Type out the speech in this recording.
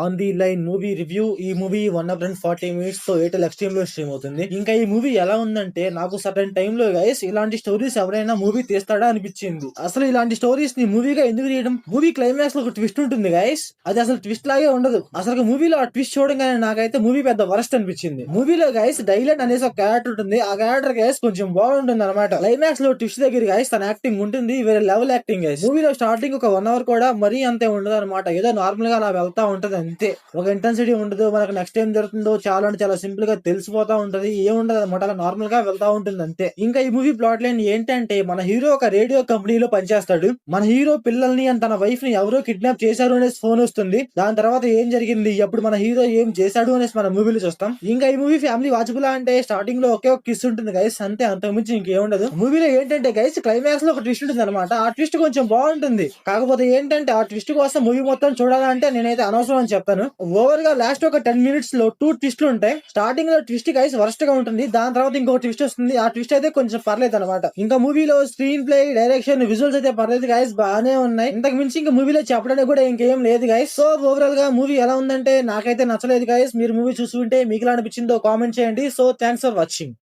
On the line movie review. ఈ movie 140 minutes తో Airtel extreme లో స్ట్రీమ్ అవుతుంది. ఇంకా ఈ మూవీ ఎలా ఉందంటే నాకు సర్టన్ టైమ్ లో గైస్ ఇలాంటి స్టోరీస్ ఎవరైనా మూవీ తీస్తాడా అనిపించింది. అసలు ఇలాంటి స్టోరీస్ ని మూవీగా ఎందుకు తీయడం? మూవీ క్లైమాక్స్ లో ఒక ట్విస్ట్ ఉంటుంది గైస్, అది అసలు ట్విస్ట్ లాగే ఉండదు. అసలు మూవీలో ఆ ట్విస్ట్ చూడగానే నాకైతే మూవీ పెద్ద వరస్ట్ అనిపించింది. మూవీలో గైస్ డైలాగ్ అనేసి ఒక క్యారెక్టర్ ఉంటుంది. ఆ క్యారెక్టర్ గైస్ కొంచెం బాగుంటుంది అనమాట. క్లైమాక్స్ లో ట్విస్ట్ దగ్గర గైస్ తన యాక్టింగ్ ఉంటుంది, వేరే లెవెల్ యాక్టింగ్ గైస్. మూవీలో స్టార్టింగ్ ఒక 1 hour కూడా మరీ అంతే ఉండదు అనమాట. ఏదో నార్మల్ గా అలా వెళ్తా ఉంటది అంతే. ఒక ఇంటెన్సిటీ ఉండదు. మనకు నెక్స్ట్ ఏం జరుగుతుందో చాలా అంటే చాలా సింపుల్ గా తెలిసిపోతా ఉంటది. ఏముండదు అనమాట, అలా నార్మల్ గా వెళ్తా ఉంటుంది అంతే. ఇంకా ఈ మూవీ ప్లాట్ లైన్ ఏంటంటే మన హీరో ఒక రేడియో కంపెనీలో పనిచేస్తాడు. మన హీరో పిల్లల్ని అండ్ తన వైఫ్ ని ఎవరో కిడ్నాప్ చేశారు అనేసి ఫోన్ వస్తుంది. దాని తర్వాత ఏం జరిగింది, అప్పుడు మన హీరో ఏం చేశాడు అనేసి మన మూవీలో చూస్తాం. ఇంకా ఈ మూవీ ఫ్యామిలీ వాచబుల్ అంటే స్టార్టింగ్ లో ఒకే ఒక కిస్ ఉంటుంది గైస్, అంతే. అంతకుమించి ఇంకేముండదు. మూవీలో ఏంటంటే గైస్ క్లైమాక్స్ లో ఒక ట్విస్ట్ ఉంటుంది అనమాట. ఆ ట్విస్ట్ కొంచెం బాగుంటుంది. కాకపోతే ఏంటంటే ఆ ట్విస్ట్ కోసం మూవీ మొత్తం చూడాలంటే నేనైతే అనవసరం అని చెప్తాను. ఓవర్ గా లాస్ట్ ఒక 10 minutes లో 2 ట్విస్ట్లు ఉంటాయి. స్టార్టింగ్ లో ట్విస్ట్ గైస్ వరస్ట్ గా ఉంటుంది. దాని తర్వాత ఇంకో ట్విస్ట్ వస్తుంది. ఆ ట్విస్ట్ అయితే కొంచెం పర్లేదు అనమాట. ఇంకా మూవీలో స్క్రీన్ ప్లే, డైరెక్షన్, విజువల్స్ అయితే పర్లేదు గైస్, బాగానే ఉన్నాయి. ఇంతకు మించి ఇంకా మూవీలో చెప్పడానికి కూడా ఇంకేం లేదు గైస్. సో ఓవరాల్ గా మూవీ ఎలా ఉందంటే నాకైతే నచ్చలేదు గైస్. మీరు మూవీ చూసుకుంటే మీకు ఎలా అనిపించిందో కామెంట్ చేయండి. So thanks for watching.